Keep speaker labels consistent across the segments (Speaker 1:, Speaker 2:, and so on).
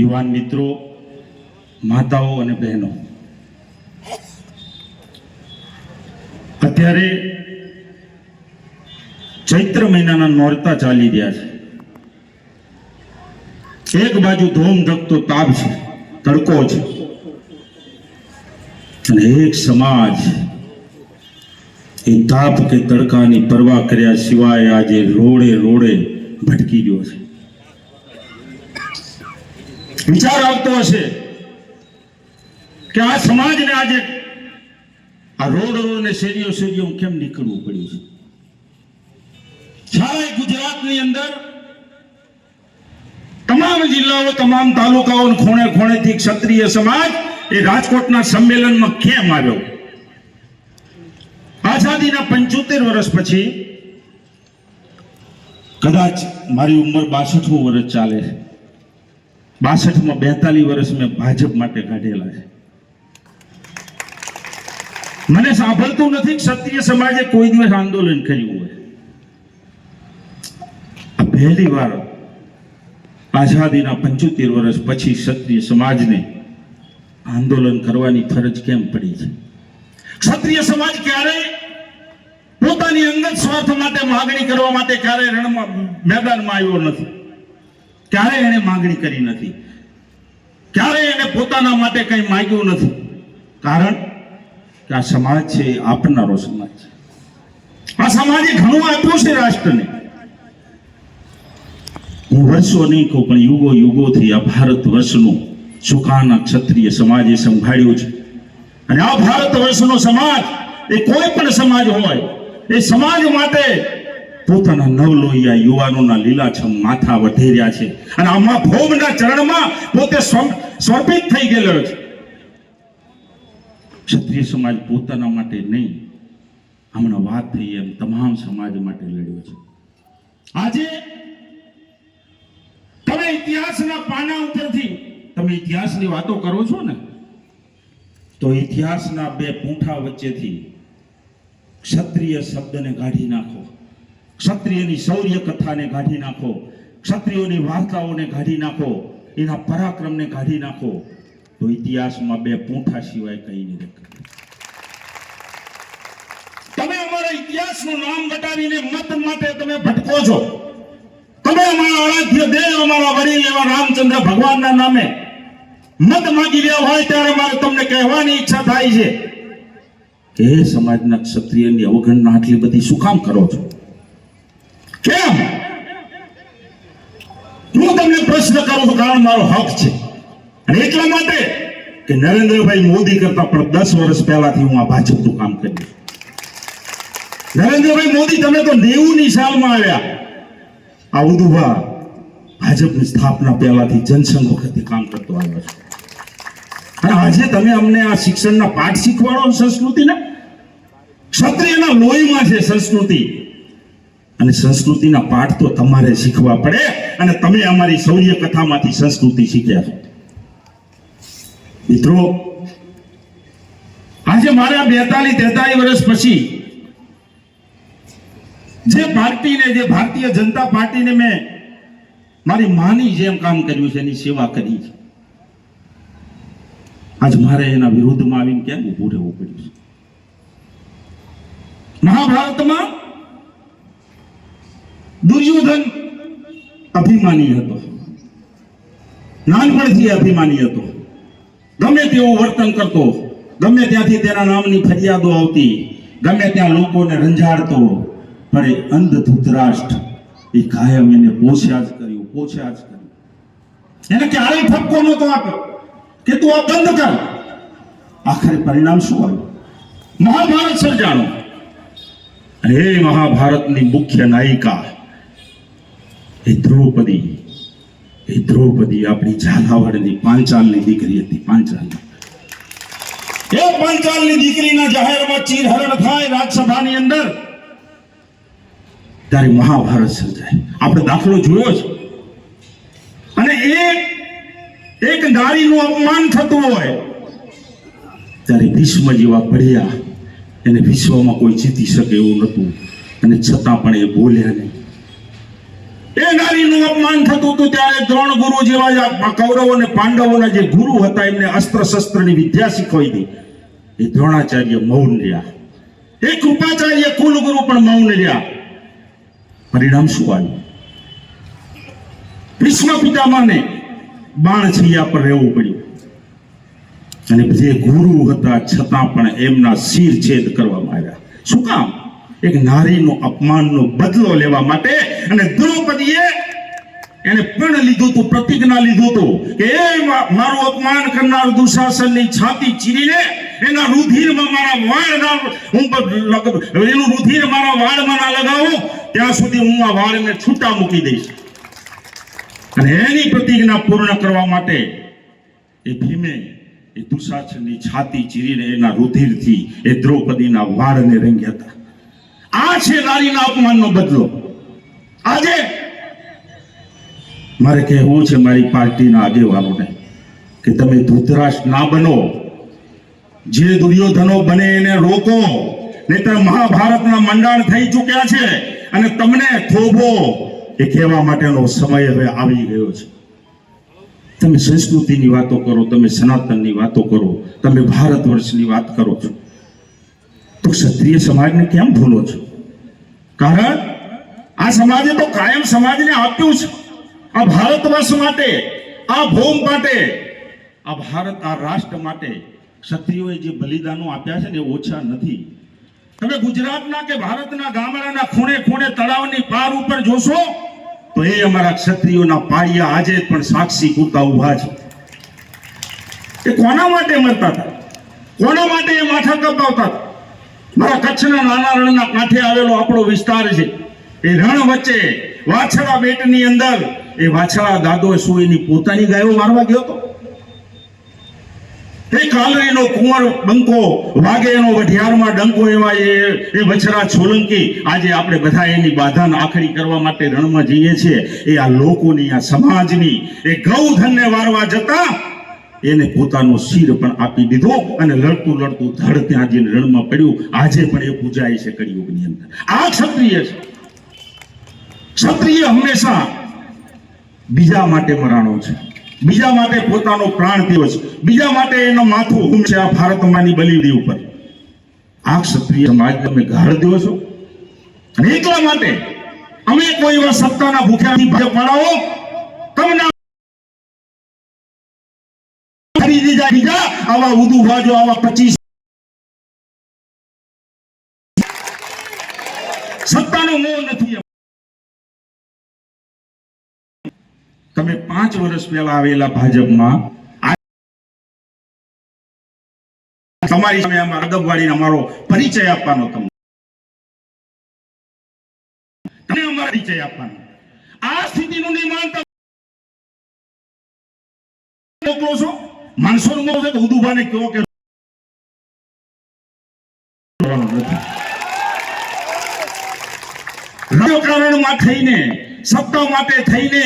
Speaker 1: યુવાન મિત્રો, માતાઓ અને બહેનો, અત્યારે ચૈત્ર મહિનાના નોરતા ચાલી રહ્યા છે. એક બાજુ ધોમ ધકતો તાપ છે, તડકો છે, અને એક સમાજ એ તાપ કે તડકાની પરવા કર્યા સિવાય આજે રોડે રોડે ભટકી ગયો છે. વિચાર આવતો હશે કે આ સમાજને આજે આ રોડ રોડ ને શેરીઓ શેરીઓ કેમ નીકળવું પડ્યું છે. સારા ગુજરાતની અંદર તમામ જિલ્લાઓ, તમામ તાલુકાઓ, ખૂણે ખૂણેથી ક્ષત્રિય સમાજ એ રાજકોટના સંમેલનમાં કેમ આવ્યો? આઝાદીના 75 વર્ષ પછી, કદાચ મારી ઉંમર 62મું વર્ષ ચાલે છે, 62માં 42 વર્ષ મેં ભાજપ માટે કાઢેલા છે. મને સાંભળતું નથી ક્ષત્રિય સમાજે કોઈ દિવસ આંદોલન કર્યું હોય. આ પહેલી વાર આઝાદીના 75 વર્ષ પછી ક્ષત્રિય સમાજને આંદોલન કરવાની ફરજ કેમ પડી છે? ક્ષત્રિય સમાજ ક્યારેય પોતાની અંગત સ્વાર્થ માટે માગણી કરવા માટે ક્યારેય રણમાં મેદાનમાં આવ્યો નથી, ક્યારેય એને માગણી કરી નથી, ક્યારેય એને પોતાના માટે કંઈ માંગ્યું નથી. કારણ કે આ સમાજ છે એ આપનારો સમાજ છે. આ સમાજે ઘણું આપ્યું છે રાષ્ટ્રને. હું વર્ષો નહીં કહું, પણ યુગો યુગોથી આ ભારત વર્ષનું સુકાન આ ક્ષત્રિય સમાજે સંભાળ્યું છે. અને આ ભારત વર્ષનો સમાજ એ કોઈ પણ સમાજ હોય, એ સમાજ માટે પોતાના નવલોહિયા યુવાનોના લીલાછમ માથા વધેર્યા છે. અને આમાં ભોગના ચરણમાં પોતે સમર્પિત થઈ ગયેલો છે. ક્ષત્રિય સમાજ પોતાના માટે નહીં, હમણાં વાત થઈ એમ તમામ સમાજ માટે લડ્યો છે. આજે તમે ઇતિહાસના પાના ઉપરથી તમે ઇતિહાસની વાતો કરો છો ને, તો ઇતિહાસના બે પૂંઠા વચ્ચેથી ક્ષત્રિય શબ્દને કાઢી નાખો, ક્ષત્રિયની શૌર્ય કથાને કાઢી નાખો, ક્ષત્રિયોની વાર્તાઓને કાઢી નાખો, એના પરાક્રમને કાઢી નાખો, તો ઇતિહાસમાં બે પૂંઠા સિવાય કંઈ નહીં રહે. તમે અમારા ઇતિહાસનું નામ ઘટાડીને મત માટે તમે ભટકો છો. તમે અમારા આરાધ્ય દેવ, અમારા વડીલ એવા રામચંદ્ર ભગવાનના નામે મત માંગી રહ્યા હોય ત્યારે મારે તમને કહેવાની ઈચ્છા થાય છે કે એ સમાજના ક્ષત્રિયની અવગણના આટલી બધી શું કામ કરો છો? કેમ? હું તમને પ્રશ્ન કરું છું, કારણ મારો હક છે. અને એટલા માટે કે નરેન્દ્રભાઈ મોદી કરતા પણ 10 વર્ષ પહેલાથી હું આ ભાજપનું કામ કર્યું. નરેન્દ્રભાઈ મોદી, તમે તો 90ની સાલમાં આવ્યા. આ ઉદુભા ભાજપની સ્થાપના પહેલાથી જનસંઘ વખતે કામ કરતો આવ્યો છે. અને આજે તમે અમને આ શિક્ષણના પાઠ શીખવાડો સંસ્કૃતિના. ક્ષત્રિયના લોહીમાં છે સંસ્કૃતિ, અને સંસ્કૃતિના પાઠ તો તમારે શીખવા પડે. અને તમે અમારી શૌર્ય કથામાંથી સંસ્કૃતિ શીખ્યા છો. મિત્રો, આજે મારા 42-43 વર્ષ પછી જે પાર્ટીને, જે ભારતીય જનતા પાર્ટીને મેં મારી માની જેમ કામ કર્યું છે, એની સેવા કરી છે, આજ મારે એના વિરુદ્ધમાં આવીને કેમ ઊભું રહેવું પડ્યું છે? મહાભારતમાં દુર્યોધન અભિમાની હતો, નાનપણથી અભિમાની હતો. ગમે તેવું વર્તન કરતો, ગમે ત્યાંથી તેના નામની ફરિયાદો આવતી, ગમે ત્યાં લોકોને રંજાડતો. પણ એ અંધ ધૃતરાષ્ટ્ર એ કાયમ એને પોષ્યા જ કર્યું. એને ક્યારેય ઠપકો નહોતો આપ્યો કે તું આ બંધ કર. આખરે પરિણામ શું આવ્યું? મહાભારત સર્જાણું. અને એ મહાભારતની મુખ્ય નાયિકા એ દ્રૌપદી આપણી ઝાલાવાડની પાંચાલની દીકરી હતી. એ પાંચાલની દીકરીના જાહેરમાં ચીરહરણ થાય રાજસભાની અંદર, ત્યારે મહાભારત સર્જાય. આપણે દાખલો જોયો છે. અને એક નારીનું અપમાન થતું હોય ત્યારે ભીષ્મ જેવા પડ્યા, એને વિશ્વમાં કોઈ જીતી શકે એવું નહોતું, અને છતાં પણ એ બોલ્યા નહીં. એ નારીનું અપમાન થતું હતું ત્યારે દ્રોણ ગુરુ જેવા કૌરવો અને પાંડવોના જે ગુરુ હતા એમને અસ્ત્ર શસ્ત્રની વિદ્યા શીખવી હતી. એ દ્રોણાચાર્ય મૌન રહ્યા. એ કૃપાચાર્ય કુલ ગુરુ પણ મૌન રહ્યા. પરિણામ શું આવ્યું? ભીષ્મ પિતામહને બાણ છૈયા પર રહેવું પડ્યું અને જે ગુરુ હતા છતાં પણ એમના શિર છેદ કરવામાં આવ્યા. શું કામ? એક નારીનો અપમાનનો બદલો લેવા માટે. અને દ્રૌપદીએ એને પણ લીધું હતું, પ્રતિજ્ઞા લીધું હતું કે એ મારું અપમાન કરનાર દુશાસનની છાતી ચીરીને એના રુધિરમાં મારા વાળના એનું રુધિર મારા વાળમાં ના લગાવું ત્યાં સુધી હું આ વાળને છૂટા મૂકી દઈશ. અને એની પ્રતિજ્ઞા પૂર્ણ કરવા માટે એ ભીમે એ દુશાસનની છાતી ચીરીને એના રુધિરથી એ દ્રૌપદીના વાળને રંગ્યા હતા. આ છે નારીના અપમાનનો બદલો. આજે મારે કહેવું છે મારી પાર્ટીના આગેવાનોને કે તમે ધૃતરાષ્ટ્ર ના બનો. જે દુર્યોધનો બને એને રોકો, નહીતર મહાભારતના મંડાણ થઈ ચૂક્યા છે અને તમને થોભો એ કહેવા માટેનો સમય હવે આવી ગયો છે. તમે સંસ્કૃતિની વાતો કરો, તમે સનાતનની વાતો કરો, તમે ભારત વર્ષની વાત કરો છો, તો ક્ષત્રિય સમાજને કેમ ભૂલો છો? કારણ આ સમાજે તો કાયમ સમાજને આપ્યું છે. આ ભારત વર્ષ માટે, આ ભૂમ માટે, આ ભારત આ રાષ્ટ્ર માટે ક્ષત્રિયોએ જે બલિદાનો આપ્યા છે ને એ ઓછા નથી. તમે ગુજરાતના કે ભારતના ગામડાના ખૂણે ખૂણે તળાવની પાર ઉપર જોશો તો એ અમારા ક્ષત્રિયોના પાળિયા આજે પણ સાક્ષી પૂરતા ઉભા છે. એ કોના માટે મરતા હતા? કોના માટે એ માથા કપાવતા હતા? મારા કચ્છના નાના રણના કાંઠે આવેલો આપણો વિસ્તાર છે. એ રણ વચ્ચે વાછડા બેટની અંદર એ વાછડા દાદો શું એની પોતાની ગાયો મારવા ગયો હતો? એ કાલરીનો કુંવર બંકો વાગે એનો વઢિયારમાં ડંકો એવા એ વછરા છોલંકી આજે આપણે બધા એની બાધાને આખડી કરવા માટે રણમાં જઈએ છીએ. એ આ લોકોની, આ સમાજની એ ગૌધનને વારવા જતા એને પોતાનો શિર પણ આપી દીધો અને લડતું લડતું ધડ ત્યાં જઈને રણમાં પડ્યું. આજે પણ એ પૂજાય છે કળિયુગની અંદર. આ ક્ષત્રિય છે. ક્ષત્રિય હંમેશા બીજા માટે મરાણો છે, બીજા માટે પોતાનો પ્રાણ દેવો છે, બીજા માટે એનો માથું હુમશે આ ભારતમાંની બલિદી ઉપર. આ ક્ષત્રિય સમાજ તમે ગાળ દો છો અને એટલા માટે અમે કોઈ એવા સત્તાના ભૂખ્યાથી ભય પડાવો તમને ખરીદી જાય બીજા આવા ઉદુભાજો આવા 25 સત્તાનો મોહ નથી. તમે 5 વર્ષ પહેલા આવેલા ભાજપમાં તમારી સામે અમારા અદબવાડીને અમારો પરિચય આપવાનો, તમને અમારો પરિચય આપવાનો. આ સ્થિતિનું નિર્માણ મોકલો છો, માણસો મોકલો છો. ઉદુભાને કહો કે રાજકારણમાં થઈને, સત્તા માટે થઈને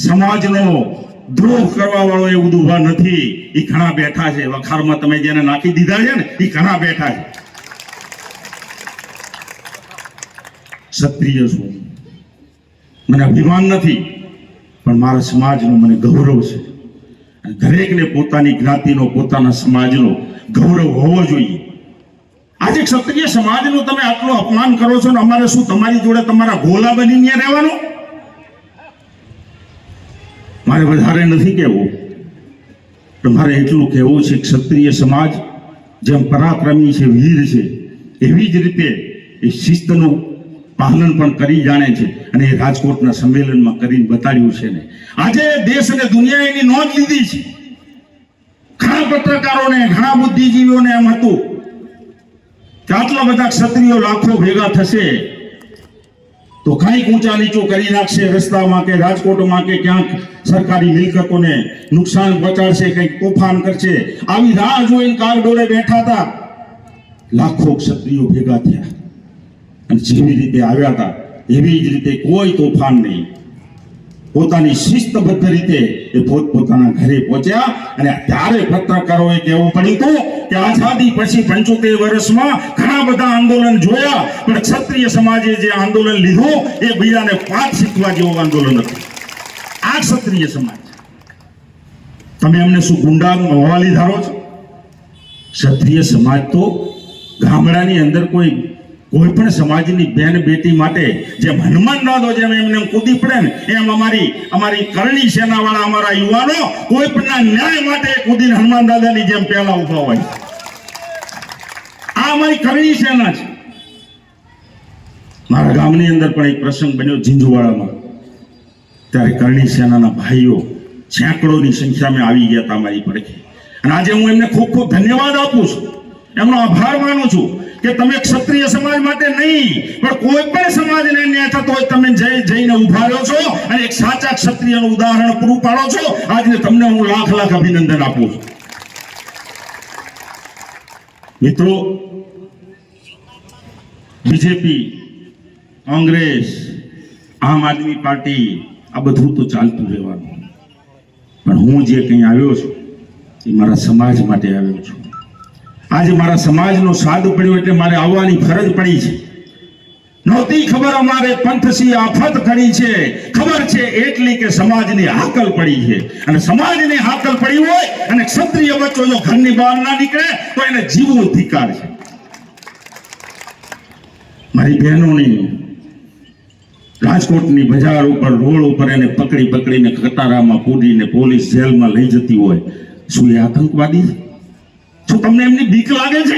Speaker 1: સમાજનો દ્રોહ કરવા વાળો એ ઉદુભા નથી. એ ઘણા બેઠા છે. વખારમાં તમે જેને નાખી દીધા છે ને એ ઘણા બેઠા છે. ક્ષત્રિય છું, મને અભિમાન નથી, પણ મારા સમાજનું મને ગૌરવ છે. દરેકને પોતાની જ્ઞાતિનો, પોતાના સમાજનો ગૌરવ હોવો જોઈએ. આજે ક્ષત્રિય સમાજનું તમે આટલું અપમાન કરો છો ને અમારે શું તમારી જોડે તમારા ગોલા બનીને રહેવાનું? મારે વધારે નથી કહેવું, પણ મારે એટલું કહેવું છે ક્ષત્રિય સમાજ જેમ પરાક્રમી છે, વીર છે, એવી જ રીતે એ શિસ્તનું પાલન પણ કરી જાણે છે અને એ રાજકોટના સંમેલનમાં કરીને બતાડ્યું છે ને. આજે દેશ અને દુનિયાએ એની નોંધ લીધી છે. ઘણા પત્રકારોને, ઘણા બુદ્ધિજીવીઓને એમ હતું કે આટલા બધા ક્ષત્રિયો લાખો ભેગા થશે તો કંઈક ઊંચા નીચું કરી નાખશે રસ્તામાં કે રાજકોટમાં કે ક્યાંક સરકારી મિલકતોને નુકસાન પહોંચાડશે, કંઈક તોફાન કરશે. આવી રાહ જોઈને કાગડોળે બેઠા હતા. લાખો ક્ષત્રિયો ભેગા થયા અને જેવી રીતે આવ્યા હતા એવી જ રીતે કોઈ તોફાન નહીં. પોતાની શિસ્તબદ્ધ રીતે એ પોતપોતાના ઘરે પહોંચ્યા અને ત્યારે પત્રકારોએ કહેવું પડ્યું હતું કે આઝાદી પછી 75 વર્ષમાં ઘણા બધા આંદોલન જોયા, પણ ક્ષત્રિય સમાજે જે આંદોલન લીધું એ બીજાને પાઠ શીખવા જેવું આંદોલન હતું. આ ક્ષત્રિય સમાજ. તમે એમને શું ગુંડા હવાલી ધારો છો? ક્ષત્રિય સમાજ તો ગામડાની અંદર કોઈ પણ સમાજની બેન બેટી માટે જેમ હનુમાન દાદો જેમ એમને કૂદી પડે ને એમ અમારી કરણી સેનાવાળા અમારા યુવાનો કોઈ પણ ન્યાય માટે કૂદીને હનુમાન દાદાની જેમ પહેલા ઉભા હોય. આ અમારી કરણી સેના છે. મારા ગામની અંદર પણ એક પ્રસંગ બન્યો ઝીંઝુવાડામાં. ત્યારે કરણી સેનાના ભાઈઓ સેંકડોની સંખ્યામાં આવી ગયા હતા અમારી પડખે, અને આજે હું એમને ખૂબ ખૂબ ધન્યવાદ આપું છું, એમનો આભાર માનું છું કે તમે ક્ષત્રિય સમાજ માટે નહીં પણ કોઈ પણ સમાજને ન્યાય થતો હોય તમે જઈને ઉભા રહ્યો છો અને એક સાચા ક્ષત્રિયનું ઉદાહરણ પૂરું પાડો છો. આજને તમને હું લાખ લાખ અભિનંદન આપું છું. મિત્રો, બીજેપી, કોંગ્રેસ, આમ આદમી પાર્ટી આ બધું તો ચાલતું રહેવાનું, પણ હું જે કંઈ આવ્યો છું એ મારા સમાજ માટે આવ્યો છું. આજે મારા સમાજનો સાદ પડ્યો એટલે મારે આવવાની ફરજ પડી છે. નહોતી ખબર અમારે પંથસી આફત કરી છે, ખબર છે એટલી કે સમાજની હાકલ પડી છે, અને સમાજની હાકલ પડી હોય અને ક્ષત્રિય બચ્ચો જો ઘરની બહાર ના નીકળે તો એને જીવવું અધિકાર છે. મારી બહેનોની રાજકોટની બજાર ઉપર રોડ ઉપર એને પકડીને કટારામાં પૂરીને પોલીસ જેલમાં લઈ જતી હોય, શું એ આતંકવાદી છે? શું તમને એમની બીક લાગે છે?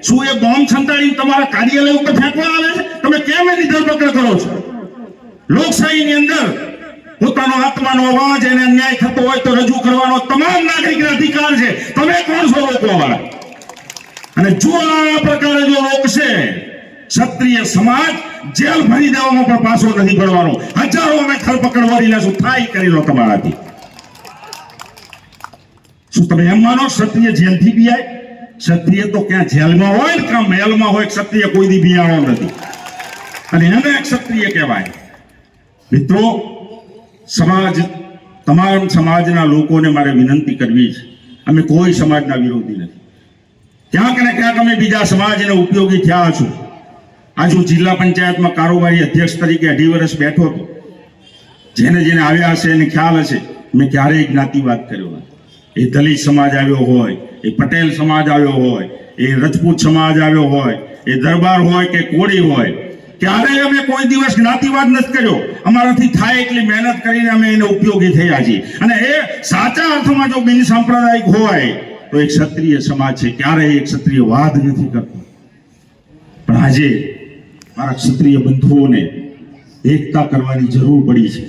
Speaker 1: શું એ બોમ્બ છંટાડીને તમારા કાર્યાલય ઉપર ફેંકવા આવે છે? તમે કેમ એની ધરપકડ કરો છો? લોકશાહીની અંદર પોતાનો આત્માનો અવાજ એને અન્યાય થતો હોય તો રજૂ કરવાનો તમામ નાગરિકનો અધિકાર છે. તમે કોણ છો રોકવા વાળા? અને જો આ પ્રકારે જો રોકશે ક્ષત્રિય સમાજ જેલ ભરી દેવામાં પણ પાછો નથી પડવાનો. હજારો અમે ધરપકડ વાળી લેશું, થાય કરી લો તમારાથી. શું તમે એમ માનો ક્ષત્રિય જેલથી બિયાય? ક્ષત્રિય તો ક્યાં જેલમાં હોય ને ક્યાં મહેલમાં હોય. ક્ષત્રિય કોઈ દી બિયાણો નથી, અને એને ક્ષત્રિય કહેવાય. મિત્રો, તમામ સમાજના લોકોને મારે વિનંતી કરવી છે, અમે કોઈ સમાજના વિરોધી નથી. ક્યાંક ને ક્યાંક અમે બીજા સમાજને ઉપયોગી થયા છું. આજ હું જિલ્લા પંચાયતમાં કારોબારી અધ્યક્ષ તરીકે 2.5 વર્ષ બેઠો હતો. જેને આવ્યા હશે એને ખ્યાલ હશે, મેં ક્યારેય જ્ઞાતિવાદ કર્યો નથી. એ દલિત સમાજ આવ્યો હોય, એ પટેલ સમાજ આવ્યો હોય, એ રજપૂત સમાજ આવ્યો હોય, એ દરબાર હોય કે કોળી હોય, ક્યારેય અમે કોઈ દિવસ જ્ઞાતિવાદ નથી કર્યો. અમારાથી થાય એટલી મહેનત કરીને અમે એને ઉપયોગી થયા છીએ. અને એ સાચા અર્થમાં જો બિન સાંપ્રદાયિક હોય તો એક ક્ષત્રિય સમાજ છે, ક્યારેય એક ક્ષત્રિય વાદ નથી કરતો. પણ આજે મારા ક્ષત્રિય બંધુઓને એકતા કરવાની જરૂર પડી છે,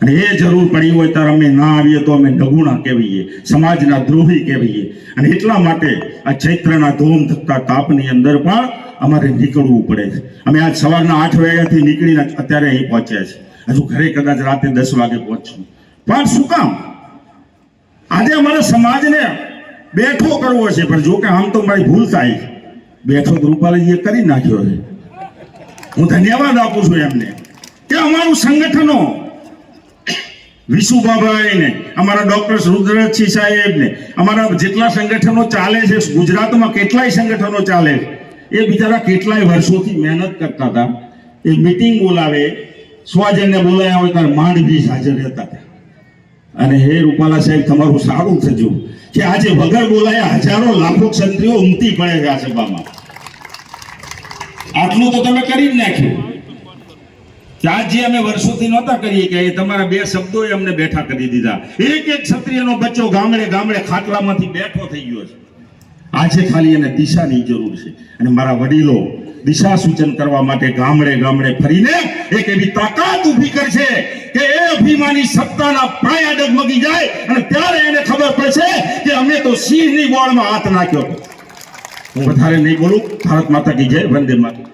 Speaker 1: અને એ જરૂર પડી હોય ત્યારે અમે ના આવીએ તો અમે નગુણા કહેવીએ, સમાજના દ્રોહી કહેવીએ. અને એટલા માટે આ ચૈત્રના ધોમ ધકતા તાપની અંદર પણ અમારે નીકળવું પડે છે. અમે આજ સવારના 8 વાગ્યાથી નીકળીને અત્યારે અહીં પહોંચ્યા છે. હજુ ઘરે કદાચ રાતે 10 વાગે પહોંચશું. પણ શું કામ? આજે અમારા સમાજને બેઠો કરવો છે. પણ જો કે આમ તો મારી ભૂલ થાય, બેઠો રૂપાલાજીએ કરી નાખ્યો છે. હું ધન્યવાદ આપું છું એમને કે અમારું સંગઠનો વિશુભાભાઈને, અમારા ડોક્ટર રુદ્રસિંહ સાહેબને, અમારા જેટલા સંગઠનો ચાલે છે ગુજરાતમાં, કેટલાય સંગઠનો ચાલે છે, એ બિચારા કેટલાય વર્ષોથી મહેનત કરતા હતા. એ મીટિંગ બોલાવે, સ્વજનને બોલાયા હોય ત્યારે માંડ 20 હાજર રહેતા હતા. અને હે રૂપાલા સાહેબ, તમારું સારું થજો કે આજે વગર બોલાયા હજારો લાખો ક્ષત્રિયો ઉમટી પડે છે આ સભામાં. આટલું તો તમે કરી જ નાખ્યું. ત્યાં જે અમે વર્ષોથી નહોતા કરીએ કે એ તમારા 2 શબ્દોએ અમને બેઠા કરી દીધા. એક ક્ષત્રિયનો બચ્ચો ગામડે ખાટલામાંથી બેઠો થઈ ગયો છે. આજે ખાલી એને દિશાની જરૂર છે, અને મારા વડીલો દિશા સૂચન કરવા માટે ગામડે ફરીને એક એવી તાકાત ઊભી કરશે કે એ અભિમાની સત્તાના પાયા ડગમગી જાય, અને ત્યારે એને ખબર પડશે કે અમે તો સિંહની બોળમાં હાથ નાખ્યો. હું વધારે નહીં બોલું. ભારત માતા કી જય. વંદે માતરમ.